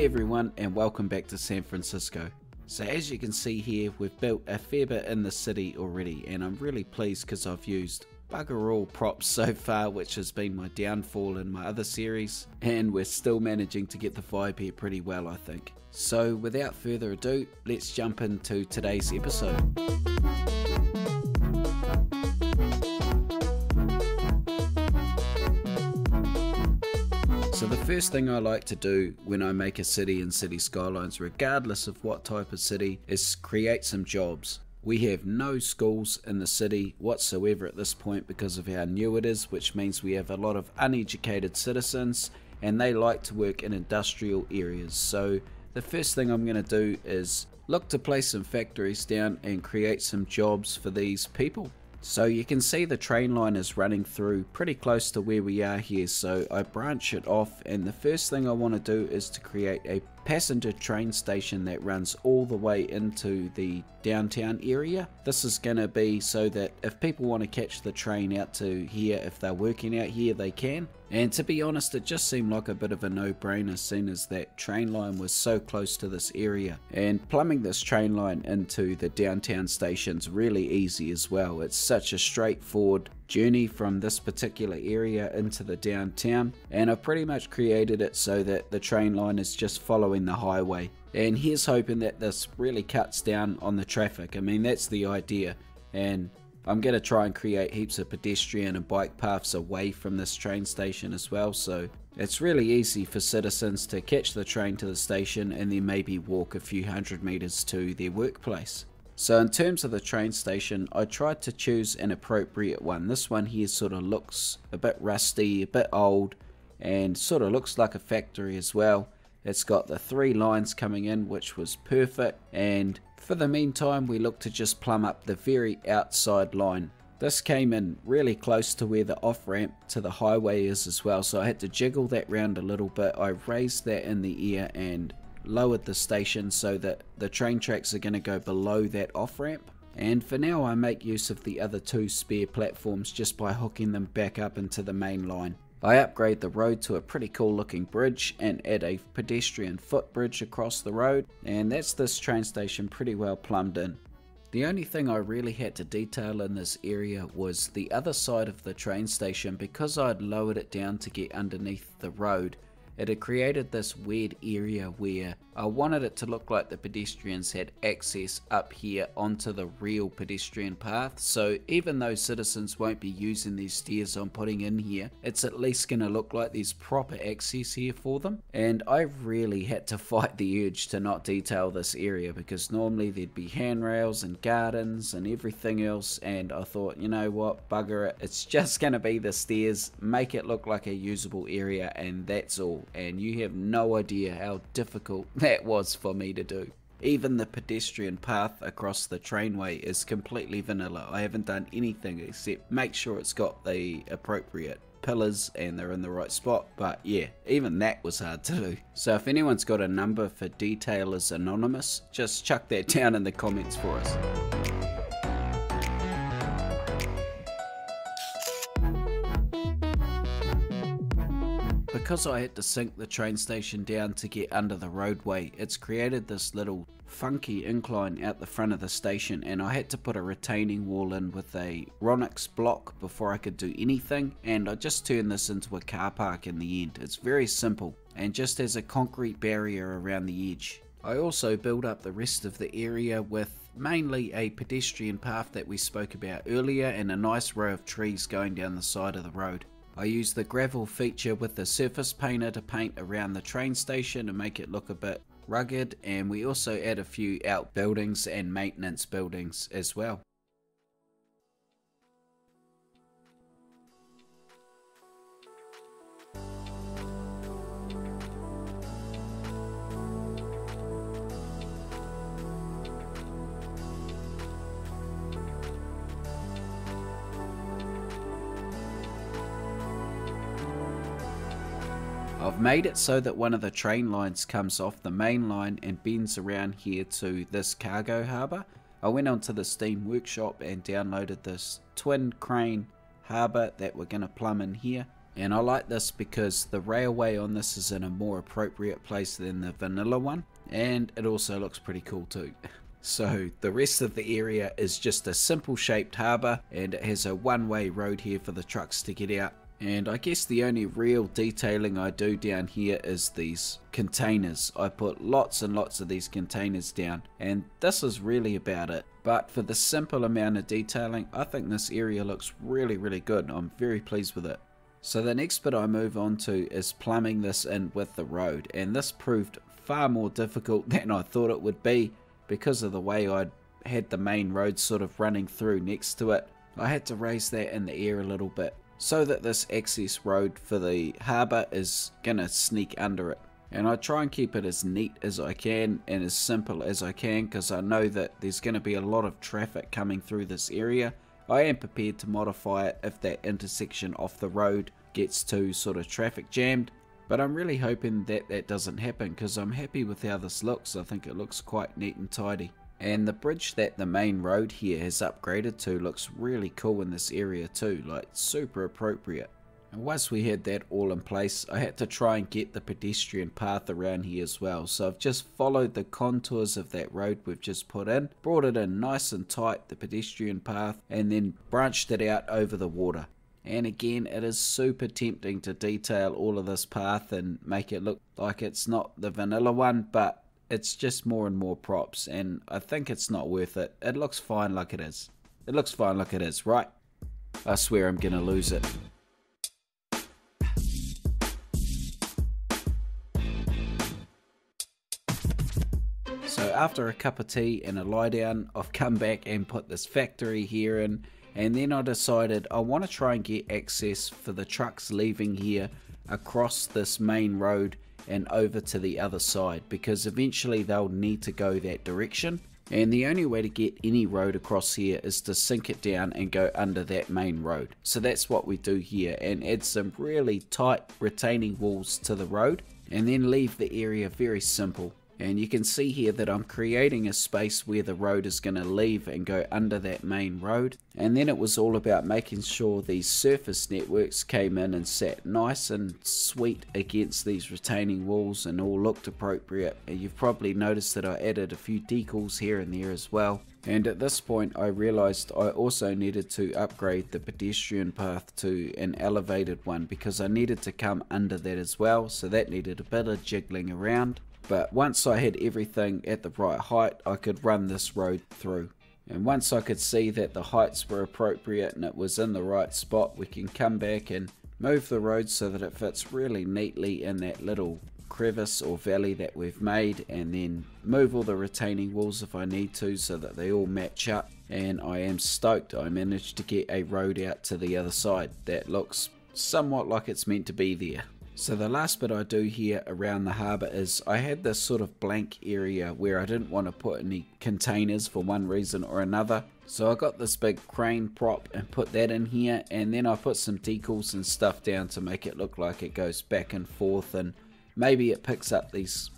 Hey everyone, and welcome back to San Francisco. So as you can see here, we've built a fair bit in the city already, and I'm really pleased because I've used bugger all props so far, which has been my downfall in my other series, and we're still managing to get the vibe here pretty well, I think. So without further ado, let's jump into today's episode. So the first thing I like to do when I make a city in City Skylines, regardless of what type of city, is create some jobs. We have no schools in the city whatsoever at this point because of how new it is, which means we have a lot of uneducated citizens and they like to work in industrial areas. So the first thing I'm going to do is look to place some factories down and create some jobs for these people. So you can see the train line is running through pretty close to where we are here, so I branch it off, and the first thing I want to do is to create a passenger train station that runs all the way into the downtown area. This is going to be so that if people want to catch the train out to here, if they're working out here, they can. And to be honest, it just seemed like a bit of a no-brainer seeing as that train line was so close to this area. And plumbing this train line into the downtown station's really easy as well. It's such a straightforward journey from this particular area into the downtown, and I've pretty much created it so that the train line is just following the highway. And here's hoping that this really cuts down on the traffic. I mean, that's the idea, and I'm going to try and create heaps of pedestrian and bike paths away from this train station as well, so it's really easy for citizens to catch the train to the station and then maybe walk a few hundred meters to their workplace. So in terms of the train station, I tried to choose an appropriate one. This one here sort of looks a bit rusty, a bit old, and sort of looks like a factory as well. It's got the 3 lines coming in, which was perfect, and for the meantime we look to just plumb up the very outside line. This came in really close to where the off-ramp to the highway is as well, so I had to jiggle that round a little bit. I raised that in the air and lowered the station so that the train tracks are going to go below that off-ramp. And for now I make use of the other 2 spare platforms just by hooking them back up into the main line. I upgrade the road to a pretty cool looking bridge and add a pedestrian footbridge across the road, and that's this train station pretty well plumbed in. The only thing I really had to detail in this area was the other side of the train station. Because I'd lowered it down to get underneath the road, it had created this weird area where I wanted it to look like the pedestrians had access up here onto the real pedestrian path. So even though citizens won't be using these stairs I'm putting in here, it's at least going to look like there's proper access here for them. And I really had to fight the urge to not detail this area, because normally there'd be handrails and gardens and everything else, and I thought, you know what, bugger it, it's just going to be the stairs, make it look like a usable area, and that's all. And you have no idea how difficult that was for me to do. Even the pedestrian path across the trainway is completely vanilla. I haven't done anything except make sure it's got the appropriate pillars and they're in the right spot, but yeah, even that was hard to do. So if anyone's got a number for Detailers Anonymous, just chuck that down in the comments for us. Because I had to sink the train station down to get under the roadway, it's created this little funky incline out the front of the station, and I had to put a retaining wall in with a Ronix block before I could do anything, and I just turned this into a car park in the end. It's very simple and just has a concrete barrier around the edge. I also built up the rest of the area with mainly a pedestrian path that we spoke about earlier and a nice row of trees going down the side of the road. I used the gravel feature with the surface painter to paint around the train station and make it look a bit rugged, and we also add a few outbuildings and maintenance buildings as well. I've made it so that one of the train lines comes off the main line and bends around here to this cargo harbour. I went onto the Steam workshop and downloaded this twin crane harbour that we're going to plumb in here. And I like this because the railway on this is in a more appropriate place than the vanilla one, and it also looks pretty cool too. So the rest of the area is just a simple shaped harbour, and it has a one-way road here for the trucks to get out. And I guess the only real detailing I do down here is these containers. I put lots and lots of these containers down, and this is really about it. But for the simple amount of detailing, I think this area looks really good. I'm very pleased with it. So the next bit I move on to is plumbing this in with the road, and this proved far more difficult than I thought it would be because of the way I'd had the main road sort of running through next to it. I had to raise that in the air a little bit so that this access road for the harbour is gonna sneak under it. And I try and keep it as neat as I can and as simple as I can, because I know that there's gonna be a lot of traffic coming through this area. I am prepared to modify it if that intersection off the road gets too sort of traffic jammed, but I'm really hoping that that doesn't happen, because I'm happy with how this looks. I think it looks quite neat and tidy. And the bridge that the main road here has upgraded to looks really cool in this area too, like super appropriate. And once we had that all in place, I had to try and get the pedestrian path around here as well. So I've just followed the contours of that road we've just put in, brought it in nice and tight, the pedestrian path, and then branched it out over the water. And again, it is super tempting to detail all of this path and make it look like it's not the vanilla one, but it's just more and more props, and I think it's not worth it. It looks fine like it is. It looks fine like it is, right? I swear I'm gonna lose it. So after a cup of tea and a lie down, I've come back and put this factory here in, and then I decided I want to try and get access for the trucks leaving here across this main road and over to the other side, because eventually they'll need to go that direction, and the only way to get any road across here is to sink it down and go under that main road. So that's what we do here, and add some really tight retaining walls to the road, and then leave the area very simple. And you can see here that I'm creating a space where the road is going to leave and go under that main road. And then it was all about making sure these surface networks came in and sat nice and sweet against these retaining walls and all looked appropriate. And you've probably noticed that I added a few decals here and there as well. And at this point I realized I also needed to upgrade the pedestrian path to an elevated one, because I needed to come under that as well, so that needed a bit of jiggling around. But once I had everything at the right height, I could run this road through. And once I could see that the heights were appropriate and it was in the right spot, we can come back and move the road so that it fits really neatly in that little crevice or valley that we've made, and then move all the retaining walls if I need to so that they all match up. And I am stoked I managed to get a road out to the other side that looks somewhat like it's meant to be there. So the last bit I do here around the harbour is I had this sort of blank area where I didn't want to put any containers for one reason or another. So I got this big crane prop and put that in here, and then I put some decals and stuff down to make it look like it goes back and forth, and maybe it picks up these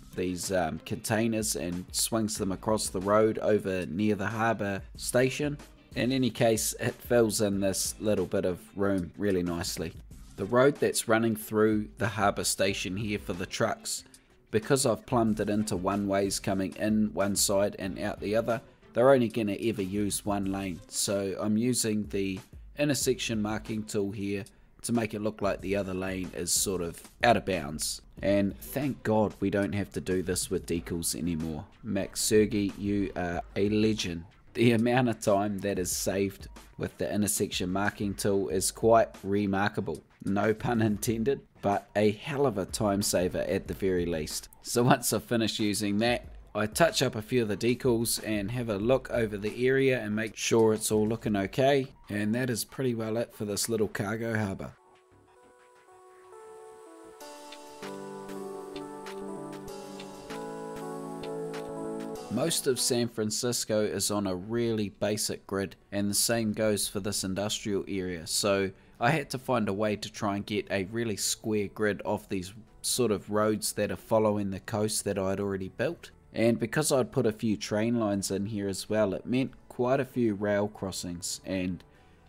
containers and swings them across the road over near the harbour station. In any case, it fills in this little bit of room really nicely. The road that's running through the harbour station here for the trucks, because I've plumbed it into one ways coming in one side and out the other, they're only going to ever use one lane. So I'm using the intersection marking tool here to make it look like the other lane is sort of out of bounds. And thank God we don't have to do this with decals anymore. Max Sergey, you are a legend. The amount of time that is saved with the intersection marking tool is quite remarkable. No pun intended, but a hell of a time saver at the very least. So once I've finished using that, I touch up a few of the decals and have a look over the area and make sure it's all looking okay. And that is pretty well it for this little cargo harbour. Most of San Francisco is on a really basic grid, and the same goes for this industrial area, so I had to find a way to try and get a really square grid of these sort of roads that are following the coast that I'd already built. And because I'd put a few train lines in here as well, it meant quite a few rail crossings, and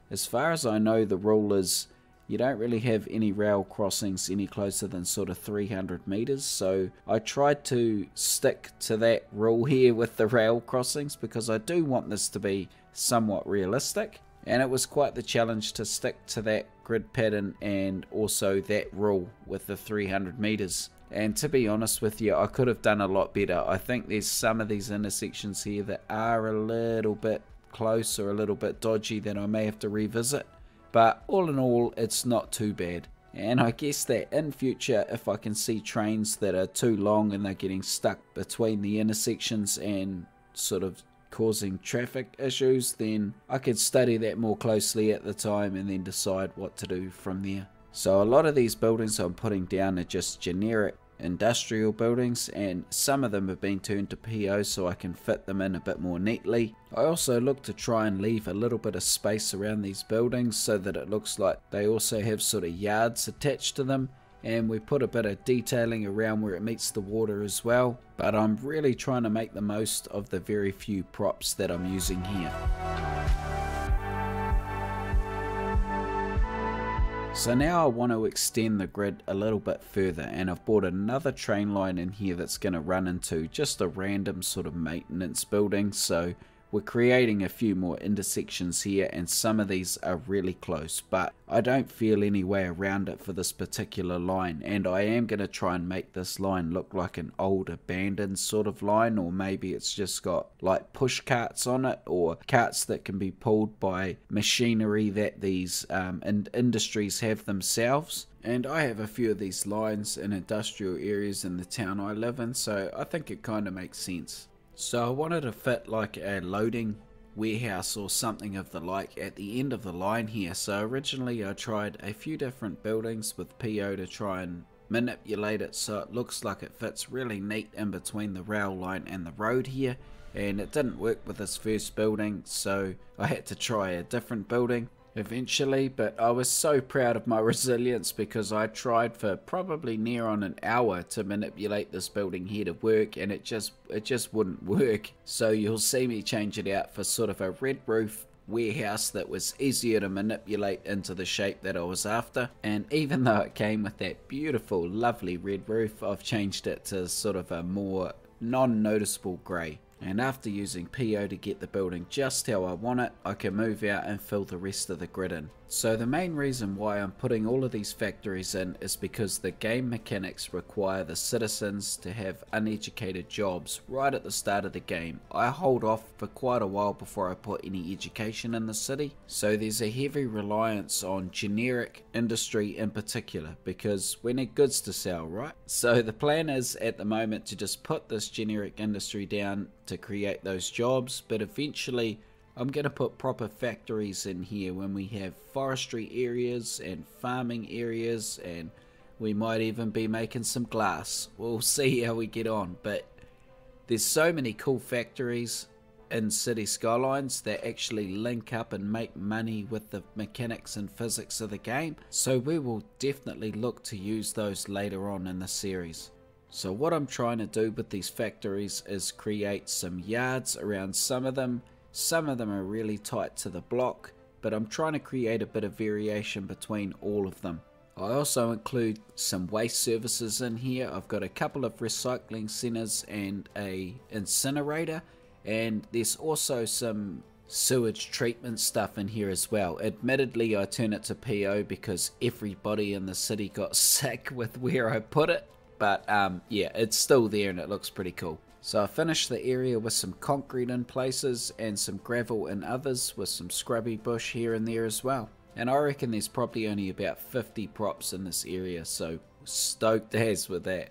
as far as I know the rule is you don't really have any rail crossings any closer than sort of 300 meters, so I tried to stick to that rule here with the rail crossings because I do want this to be somewhat realistic, and it was quite the challenge to stick to that grid pattern and also that rule with the 300 meters. And to be honest with you, I could have done a lot better. I think there's some of these intersections here that are a little bit close or a little bit dodgy that I may have to revisit. But all in all, it's not too bad. And I guess that in future, if I can see trains that are too long and they're getting stuck between the intersections and sort of causing traffic issues, then I could study that more closely at the time and then decide what to do from there. So a lot of these buildings I'm putting down are just generic industrial buildings, and some of them have been turned to PO so I can fit them in a bit more neatly. I also look to try and leave a little bit of space around these buildings so that it looks like they also have sort of yards attached to them, and we put a bit of detailing around where it meets the water as well. But I'm really trying to make the most of the very few props that I'm using here. So now I want to extend the grid a little bit further, and I've bought another train line in here that's going to run into just a random sort of maintenance building. So we're creating a few more intersections here, and some of these are really close, but I don't feel any way around it for this particular line, and I am going to try and make this line look like an old abandoned sort of line, or maybe it's just got like push carts on it, or carts that can be pulled by machinery that these industries have themselves. And I have a few of these lines in industrial areas in the town I live in, so I think it kind of makes sense. So I wanted to fit like a loading warehouse or something of the like at the end of the line here. So originally I tried a few different buildings with PO to try and manipulate it so it looks like it fits really neat in between the rail line and the road here, and it didn't work with this first building, so I had to try a different building eventually. But I was so proud of my resilience because I tried for probably near on an hour to manipulate this building here to work, and it just wouldn't work. So you'll see me change it out for sort of a red roof warehouse that was easier to manipulate into the shape that I was after. And even though it came with that beautiful lovely red roof, I've changed it to sort of a more non-noticeable grey. And after using PO to get the building just how I want it, I can move out and fill the rest of the grid in. So the main reason why I'm putting all of these factories in is because the game mechanics require the citizens to have uneducated jobs right at the start of the game. I hold off for quite a while before I put any education in the city, so there's a heavy reliance on generic industry in particular because we need goods to sell, right? So the plan is at the moment to just put this generic industry down to create those jobs, but eventually I'm going to put proper factories in here when we have forestry areas and farming areas, and we might even be making some glass. We'll see how we get on, but there's so many cool factories in City Skylines that actually link up and make money with the mechanics and physics of the game, so we will definitely look to use those later on in the series. So what I'm trying to do with these factories is create some yards around some of them. Some of them are really tight to the block, but I'm trying to create a bit of variation between all of them. I also include some waste services in here. I've got a couple of recycling centres and a incinerator, and there's also some sewage treatment stuff in here as well. Admittedly, I turn it to PO because everybody in the city got sick with where I put it, but yeah, it's still there and it looks pretty cool. So I finished the area with some concrete in places and some gravel in others, with some scrubby bush here and there as well. And I reckon there's probably only about 50 props in this area, so stoked as with that.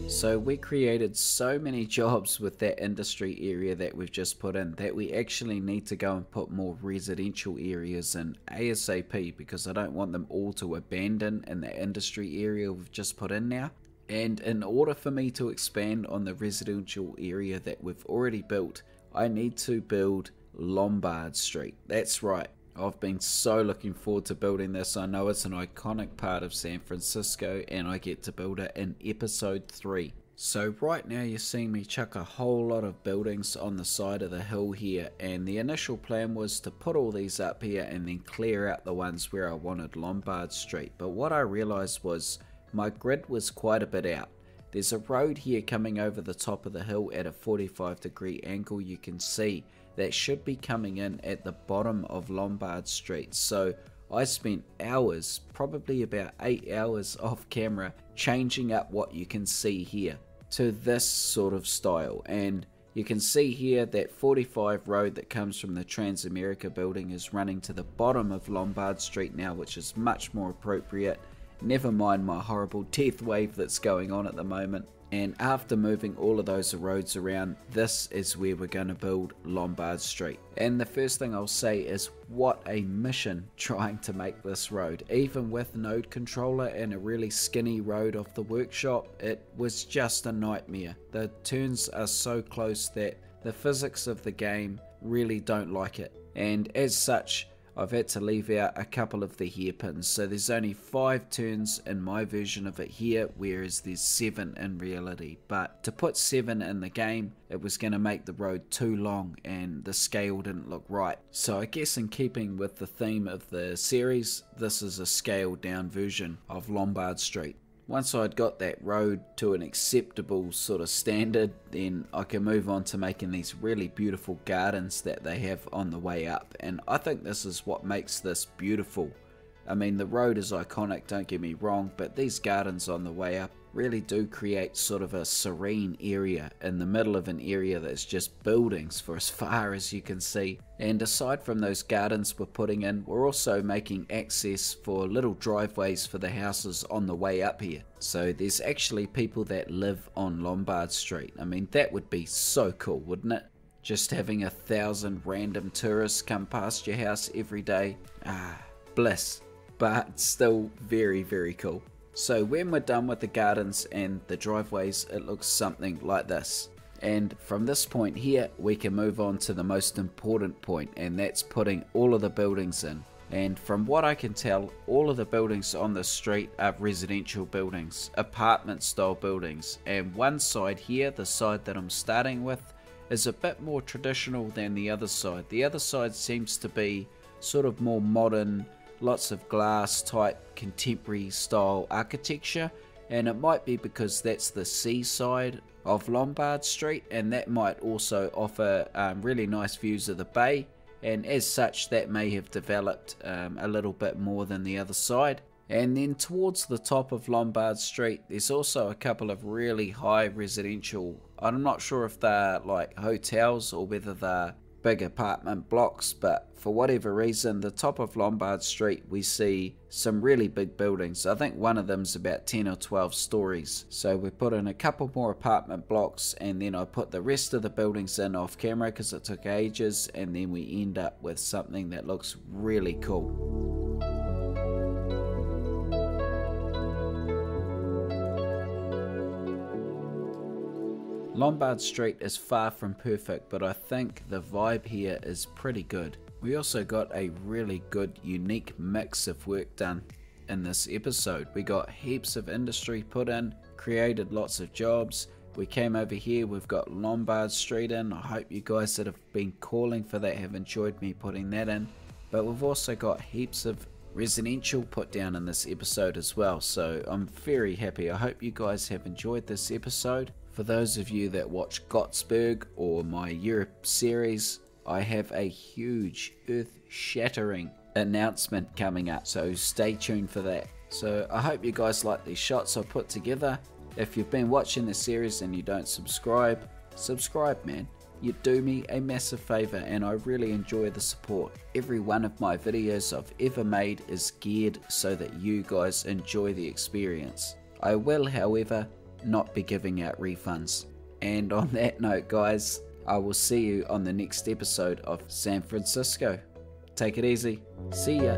So we created so many jobs with that industry area that we've just put in that we actually need to go and put more residential areas in ASAP, because I don't want them all to abandon in the industry area we've just put in now. And in order for me to expand on the residential area that we've already built, I need to build Lombard Street. That's right, I've been so looking forward to building this. I know it's an iconic part of San Francisco and I get to build it in episode 3. So right now you're seeing me chuck a whole lot of buildings on the side of the hill here, and the initial plan was to put all these up here and then clear out the ones where I wanted Lombard Street. But what I realized was my grid was quite a bit out. There's a road here coming over the top of the hill at a 45-degree angle, you can see, that should be coming in at the bottom of Lombard Street. So I spent hours, probably about 8 hours off camera, changing up what you can see here to this sort of style. And you can see here that 45 road that comes from the Transamerica building is running to the bottom of Lombard Street now, which is much more appropriate. Never mind my horrible death wave that's going on at the moment. And after moving all of those roads around, this is where we're going to build Lombard Street. And the first thing I'll say is, what a mission trying to make this road. Even with node controller and a really skinny road off the workshop, it was just a nightmare. The turns are so close that the physics of the game really don't like it. And as such, I've had to leave out a couple of the hairpins, so there's only 5 turns in my version of it here, whereas there's 7 in reality. But to put 7 in the game, it was going to make the road too long and the scale didn't look right. So I guess in keeping with the theme of the series, this is a scaled down version of Lombard Street. Once I'd got that road to an acceptable sort of standard, then I can move on to making these really beautiful gardens that they have on the way up. And I think this is what makes this beautiful. I mean, the road is iconic, don't get me wrong, but these gardens on the way up really do create sort of a serene area in the middle of an area that's just buildings for as far as you can see. And aside from those gardens we're putting in, we're also making access for little driveways for the houses on the way up here. So there's actually people that live on Lombard Street. I mean, that would be so cool, wouldn't it? Just having 1,000 random tourists come past your house every day. Bliss. But still very, very cool. So when we're done with the gardens and the driveways, it looks something like this. And from this point here, we can move on to the most important point, and that's putting all of the buildings in. And from what I can tell, all of the buildings on the street are residential buildings, apartment style buildings. And one side here, the side that I'm starting with, is a bit more traditional than the other side. The other side seems to be sort of more modern, lots of glass type contemporary style architecture, and it might be because that's the seaside of Lombard Street, and that might also offer really nice views of the bay, and as such that may have developed a little bit more than the other side. And then towards the top of Lombard Street there's also a couple of really high residential, I'm not sure if they're like hotels or whether they're big apartment blocks, but for whatever reason, the top of Lombard Street we see some really big buildings. I think one of them's about 10 or 12 stories. So we put in a couple more apartment blocks, and then I put the rest of the buildings in off camera because it took ages, and then we end up with something that looks really cool. Lombard Street is far from perfect, but I think the vibe here is pretty good. We also got a really good unique mix of work done in this episode. We got heaps of industry put in, created lots of jobs. We came over here, we've got Lombard Street in. I hope you guys that have been calling for that have enjoyed me putting that in. But we've also got heaps of residential put down in this episode as well, so I'm very happy. I hope you guys have enjoyed this episode. For those of you that watch Gottsburg or my Europe series, I have a huge earth-shattering announcement coming up, so stay tuned for that. So I hope you guys like these shots I put together. If you've been watching the series and you don't subscribe man. You do me a massive favor, and I really enjoy the support. Every one of my videos I've ever made is geared so that you guys enjoy the experience. I will, however, not be giving out refunds. And on that note, guys, I will see you on the next episode of San Francisco. Take it easy. See ya.